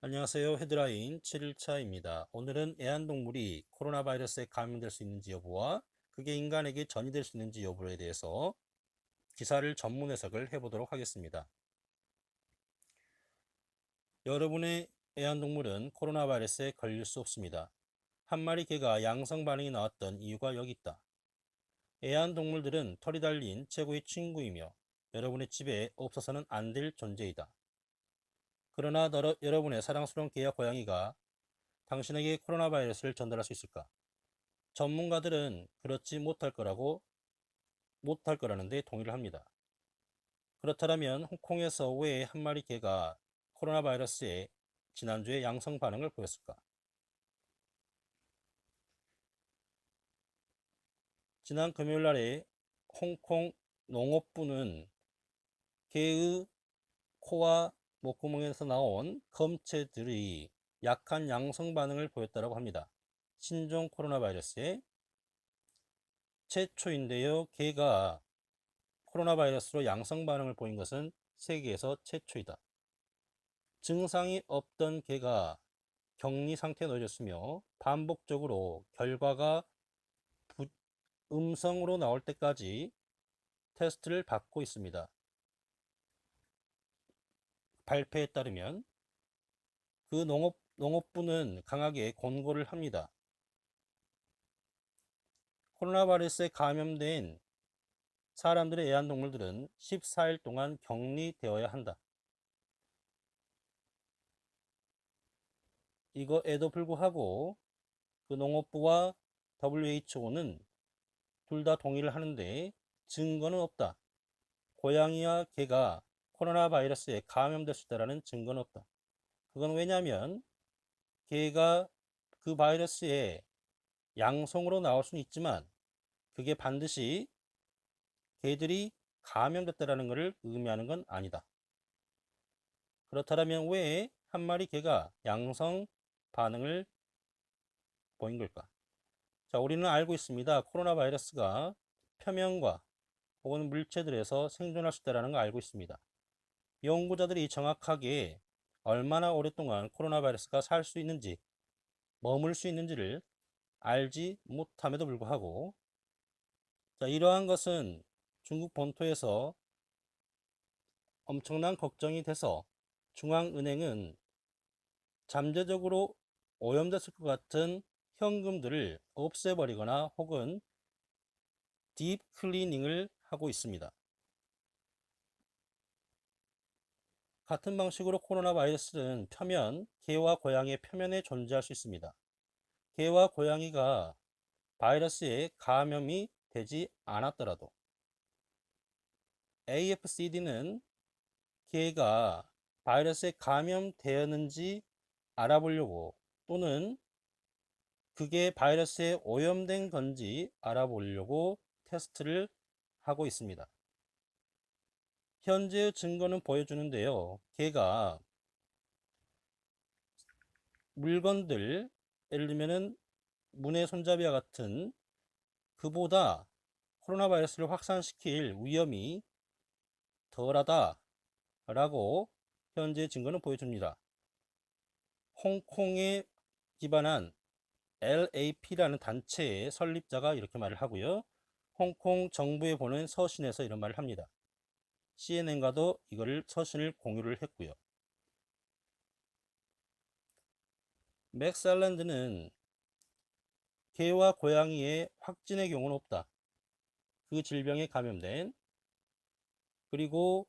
안녕하세요. 헤드라인 7일차입니다. 오늘은 애완동물이 코로나 바이러스에 감염될 수 있는지 여부와 그게 인간에게 전이될 수 있는지 여부에 대해서 기사를 전문 해석을 해보도록 하겠습니다. 여러분의 애완동물은 코로나 바이러스에 걸릴 수 없습니다. 한 마리 개가 양성 반응이 나왔던 이유가 여기 있다. 애완동물들은 털이 달린 최고의 친구이며 여러분의 집에 없어서는 안 될 존재이다. 그러나 여러분의 사랑스러운 개와 고양이가 당신에게 코로나 바이러스를 전달할 수 있을까? 전문가들은 그렇지 못할 거라는데 동의를 합니다. 그렇다면 홍콩에서 왜 한 마리 개가 코로나 바이러스에 지난주에 양성 반응을 보였을까? 지난 금요일 날에 홍콩 농업부는 개의 코와 목구멍에서 나온 검체들이 약한 양성 반응을 보였다고 합니다. 신종 코로나 바이러스의 최초인데요. 개가 코로나 바이러스로 양성 반응을 보인 것은 세계에서 최초이다. 증상이 없던 개가 격리 상태에 놓여졌으며 반복적으로 결과가 음성으로 나올 때까지 테스트를 받고 있습니다. 발표에 따르면 그 농업부는 강하게 권고를 합니다. 코로나 바이러스에 감염된 사람들의 애완동물들은 14일 동안 격리되어야 한다. 이거에도 불구하고 그 농업부와 WHO는 둘 다 동의를 하는데 증거는 없다. 고양이와 개가 코로나 바이러스에 감염될 수 있다는 증거는 없다. 그건 왜냐하면 개가 그 바이러스에 양성으로 나올 수는 있지만 그게 반드시 개들이 감염됐다는 것을 의미하는 건 아니다. 그렇다면 왜 한 마리 개가 양성 반응을 보인 걸까? 자, 우리는 알고 있습니다. 코로나 바이러스가 표면과 혹은 물체들에서 생존할 수 있다는 걸 알고 있습니다. 연구자들이 정확하게 얼마나 오랫동안 코로나 바이러스가 살 수 있는지, 머물 수 있는지를 알지 못함에도 불구하고, 자, 이러한 것은 중국 본토에서 엄청난 걱정이 돼서 중앙은행은 잠재적으로 오염됐을 것 같은 현금들을 없애버리거나 혹은 딥 클리닝을 하고 있습니다. 같은 방식으로 코로나 바이러스는 표면, 개와 고양이의 표면에 존재할 수 있습니다. 개와 고양이가 바이러스에 감염이 되지 않았더라도 AFCD는 개가 바이러스에 감염되었는지 알아보려고 또는 그게 바이러스에 오염된 건지 알아보려고 테스트를 하고 있습니다. 현재의 증거는 보여주는데요. 개가 물건들, 예를 들면은 문의 손잡이와 같은 그보다 코로나 바이러스를 확산시킬 위험이 덜하다라고 현재 증거는 보여줍니다. 홍콩에 기반한 LAP라는 단체의 설립자가 이렇게 말을 하고요. 홍콩 정부에 보낸 서신에서 이런 말을 합니다. CNN과도 이거를 서신을 공유를 했고요. 맥살랜드는 개와 고양이의 확진의 경우는 없다. 그 질병에 감염된 그리고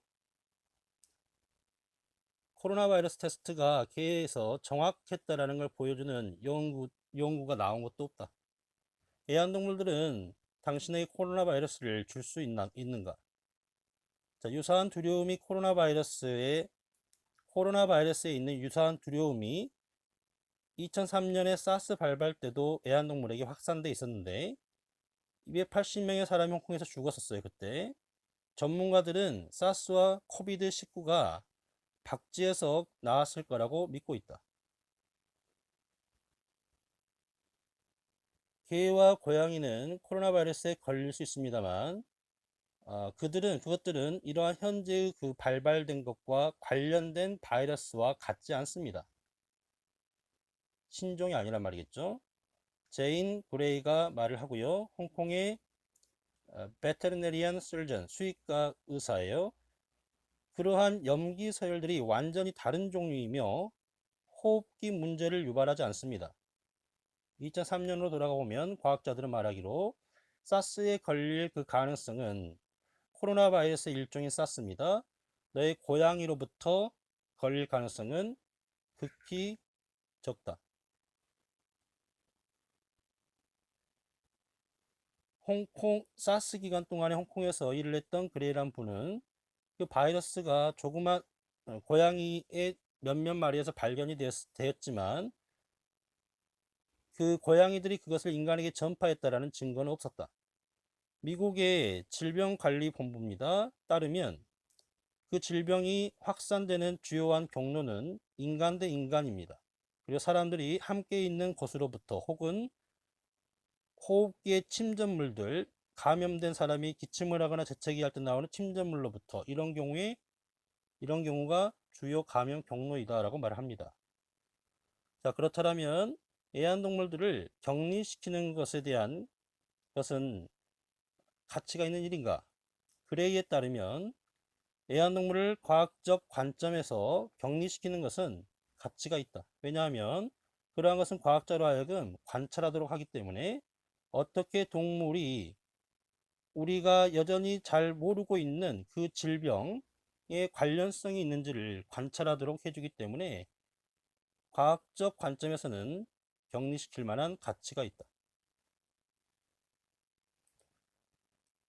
코로나 바이러스 테스트가 개에서 정확했다라는 걸 보여주는 연구가 나온 것도 없다. 애완동물들은 당신에게 코로나 바이러스를 줄 수 있는가? 자, 유사한 두려움이 코로나 바이러스에 있는 유사한 두려움이 2003년에 사스 발발 때도 애완동물에게 확산돼 있었는데 280명의 사람이 홍콩에서 죽었었어요. 그때 전문가들은 사스와 코비드19가 박쥐에서 나왔을 거라고 믿고 있다. 개와 고양이는 코로나 바이러스에 걸릴 수 있습니다만 그것들은 이러한 현재의 그 발발된 것과 관련된 바이러스와 같지 않습니다. 신종이 아니란 말이겠죠. 제인 그레이가 말을 하고요. 홍콩의 베테르네리안 설전, 수의과 의사예요. 그러한 염기 서열들이 완전히 다른 종류이며 호흡기 문제를 유발하지 않습니다. 2003년으로 돌아가 보면 과학자들은 말하기로 사스에 걸릴 그 가능성은 코로나 바이러스의 일종인 사스입니다. 너의 고양이로부터 걸릴 가능성은 극히 적다. 홍콩 사스 기간 동안에 홍콩에서 일을 했던 그레이란 분은 그 바이러스가 조그만 고양이의 몇몇 마리에서 발견이 되었지만 그 고양이들이 그것을 인간에게 전파했다라는 증거는 없었다. 미국의 질병관리본부입니다. 따르면 그 질병이 확산되는 주요한 경로는 인간 대 인간입니다. 그리고 사람들이 함께 있는 곳으로부터 혹은 호흡기의 침전물들, 감염된 사람이 기침을 하거나 재채기할 때 나오는 침전물로부터 이런 경우가 주요 감염 경로이다라고 말을 합니다. 자, 그렇다면 애완동물들을 격리시키는 것에 대한 것은 가치가 있는 일인가? 그레이에 따르면 애완동물을 과학적 관점에서 격리시키는 것은 가치가 있다. 왜냐하면 그러한 것은 과학자로 하여금 관찰하도록 하기 때문에 어떻게 동물이 우리가 여전히 잘 모르고 있는 그 질병에 관련성이 있는지를 관찰하도록 해주기 때문에 과학적 관점에서는 격리시킬 만한 가치가 있다.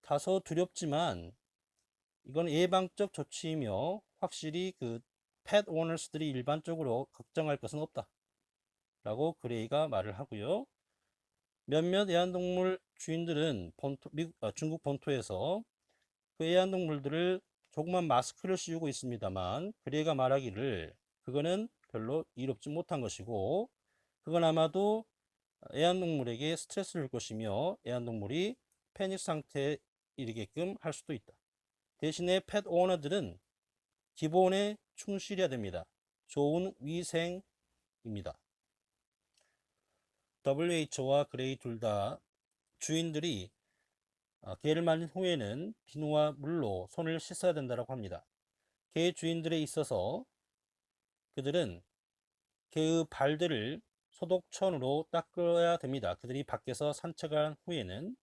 다소 두렵지만 이건 예방적 조치이며 확실히 그 펫 오너스들이 일반적으로 걱정할 것은 없다 라고 그레이가 말을 하고요. 몇몇 애완동물 주인들은 중국 본토에서 그 애완동물들을 조그만 마스크를 씌우고 있습니다만 그레이가 말하기를 그거는 별로 이롭지 못한 것이고 그건 아마도 애완동물에게 스트레스를 줄 것이며 애완동물이 패닉 상태에 이르게끔 할 수도 있다. 대신에 펫 오너들은 기본에 충실해야 됩니다. 좋은 위생입니다. WHO와 그레이 둘 다 주인들이 개를 만진 후에는 비누와 물로 손을 씻어야 된다고 합니다. 개 주인들에 있어서 그들은 개의 발들을 소독천으로 닦아야 됩니다. 그들이 밖에서 산책을 한 후에는.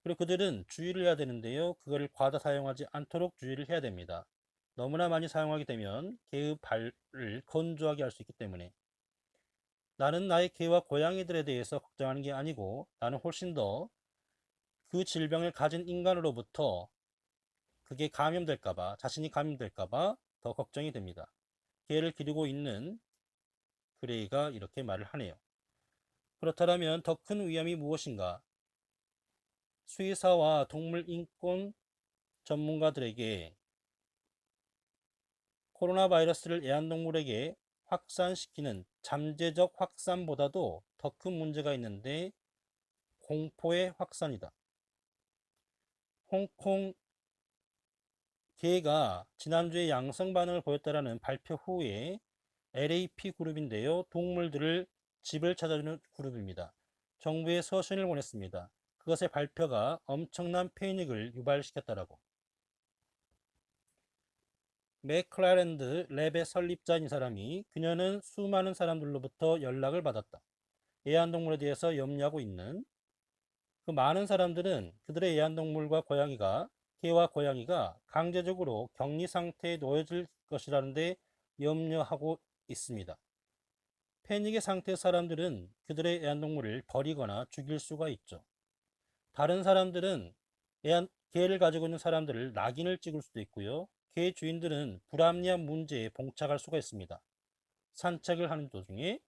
그리고 그들은 주의를 해야 되는데요. 그거를 과다 사용하지 않도록 주의를 해야 됩니다. 너무나 많이 사용하게 되면 개의 발을 건조하게 할 수 있기 때문에 나는 나의 개와 고양이들에 대해서 걱정하는 게 아니고 나는 훨씬 더 그 질병을 가진 인간으로부터 그게 감염될까봐 자신이 감염될까봐 더 걱정이 됩니다. 개를 기르고 있는 그레이가 이렇게 말을 하네요. 그렇다면 더 큰 위험이 무엇인가? 수의사와 동물인권 전문가들에게 코로나 바이러스를 애완동물에게 확산시키는 잠재적 확산보다도 더 큰 문제가 있는데 공포의 확산이다. 홍콩 개가 지난주에 양성 반응을 보였다라는 발표 후에 LAP 그룹인데요. 동물들을 집을 찾아주는 그룹입니다. 정부에 서신을 보냈습니다. 그것의 발표가 엄청난 패닉을 유발시켰다라고. 맥클라랜드 랩의 설립자인 사람이 그녀는 수많은 사람들로부터 연락을 받았다. 애완동물에 대해서 염려하고 있는 그 많은 사람들은 그들의 애완동물과 개와 고양이가 강제적으로 격리 상태에 놓여질 것이라는데 염려하고 있습니다. 패닉의 상태 사람들은 그들의 애완동물을 버리거나 죽일 수가 있죠. 다른 사람들은 개를 가지고 있는 사람들을 낙인을 찍을 수도 있고요. 개 주인들은 불합리한 문제에 봉착할 수가 있습니다. 산책을 하는 도중에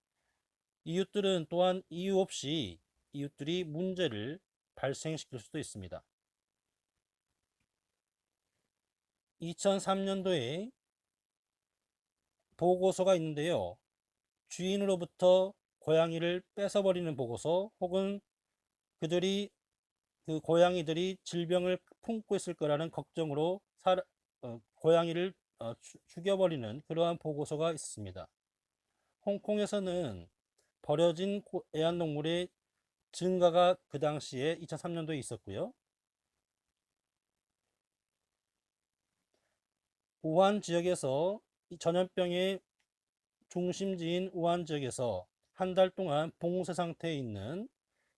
이웃들은 또한 이유 없이 이웃들이 문제를 발생시킬 수도 있습니다. 2003년도에 보고서가 있는데요. 주인으로부터 고양이를 뺏어버리는 보고서 혹은 그 고양이들이 질병을 품고 있을 거라는 걱정으로 고양이를 죽여버리는 그러한 보고서가 있습니다. 홍콩에서는 버려진 애완동물의 증가가 그 당시에 2003년도에 있었고요. 우한 지역에서 이 전염병의 중심지인 우한 지역에서 한 달 동안 봉쇄 상태에 있는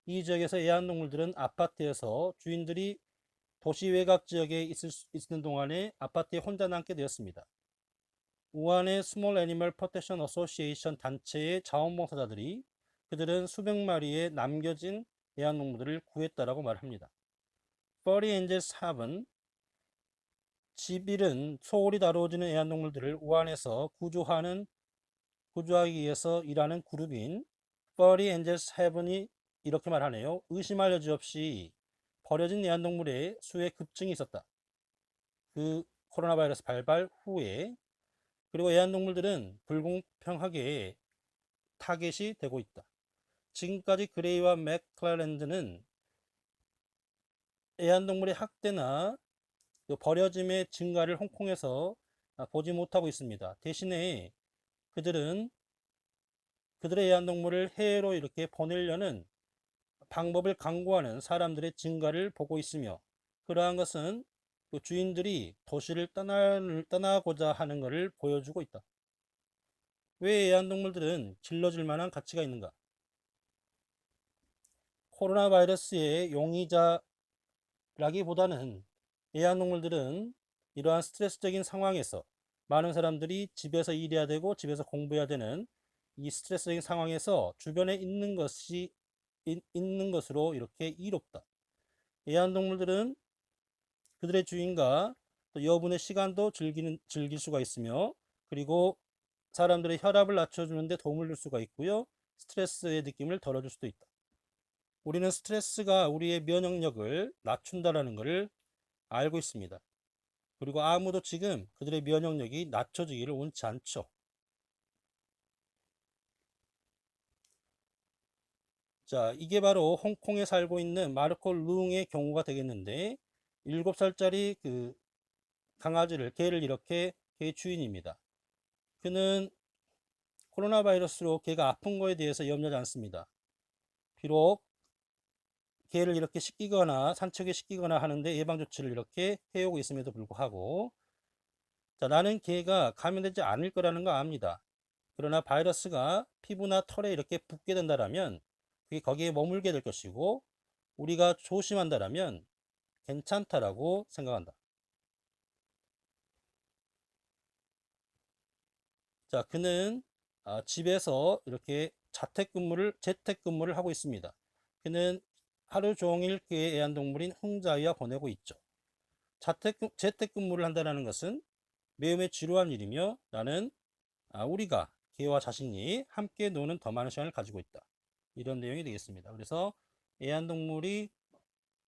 이 지역에서 애완동물들은 아파트에서 주인들이 도시 외곽 지역에 있는 동안에 아파트에 혼자 남게 되었습니다. 우한의 스몰 애니멀 프로텍션 어소시에이션 단체의 자원봉사자들이 그들은 수백 마리의 남겨진 애완동물들을 구했다라고 말합니다. 퍼리 엔젤 삽은 집 잃은 소홀히 다루어지는 애완동물들을 우한에서 구조하기 위해서 일하는 그룹인 퍼리 엔젤 삽이 이렇게 말하네요. 의심할 여지 없이 버려진 애완동물의 수의 급증이 있었다. 그 코로나 바이러스 발발 후에. 그리고 애완동물들은 불공평하게 타겟이 되고 있다. 지금까지 그레이와 맥클라랜드는 애완동물의 학대나 버려짐의 증가를 홍콩에서 보지 못하고 있습니다. 대신에 그들은 그들의 애완동물을 해외로 이렇게 보내려는 방법을 강구하는 사람들의 증가를 보고 있으며, 그러한 것은 그 주인들이 도시를 떠나고자 하는 것을 보여주고 있다. 왜 애완동물들은 길러질 만한 가치가 있는가? 코로나 바이러스의 용의자라기보다는 애완동물들은 이러한 스트레스적인 상황에서 많은 사람들이 집에서 일해야 되고 집에서 공부해야 되는 이 스트레스적인 상황에서 주변에 있는 것으로 이렇게 이롭다. 애완동물들은 그들의 주인과 또 여분의 시간도 즐길 수가 있으며, 그리고 사람들의 혈압을 낮춰주는데 도움을 줄 수가 있고요. 스트레스의 느낌을 덜어줄 수도 있다. 우리는 스트레스가 우리의 면역력을 낮춘다라는 것을 알고 있습니다. 그리고 아무도 지금 그들의 면역력이 낮춰지기를 원치 않죠. 자, 이게 바로 홍콩에 살고 있는 마르코 룽의 경우가 되겠는데, 7살짜리 그 개를 이렇게 개의 주인입니다. 그는 코로나 바이러스로 개가 아픈 거에 대해서 염려하지 않습니다. 비록 개를 이렇게 씻기거나 산책에 씻기거나 하는데 예방 조치를 이렇게 해오고 있음에도 불구하고, 자, 나는 개가 감염되지 않을 거라는 거 압니다. 그러나 바이러스가 피부나 털에 이렇게 붙게 된다라면 그게 거기에 머물게 될 것이고, 우리가 조심한다라면 괜찮다라고 생각한다. 자, 그는 집에서 이렇게 재택근무를 하고 있습니다. 그는 하루 종일 그의 애완동물인 흥자위와 보내고 있죠. 재택근무를 한다는 것은 매우 지루한 일이며, 나는 우리가 개와 자신이 함께 노는 더 많은 시간을 가지고 있다. 이런 내용이 되겠습니다. 그래서 애완동물이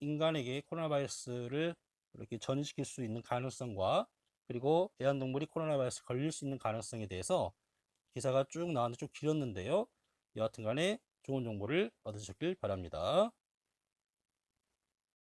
인간에게 코로나 바이러스를 이렇게 전이시킬 수 있는 가능성과, 그리고 애완동물이 코로나 바이러스 걸릴 수 있는 가능성에 대해서 기사가 쭉 나왔는데 좀 길었는데요. 여하튼 간에 좋은 정보를 얻으셨길 바랍니다.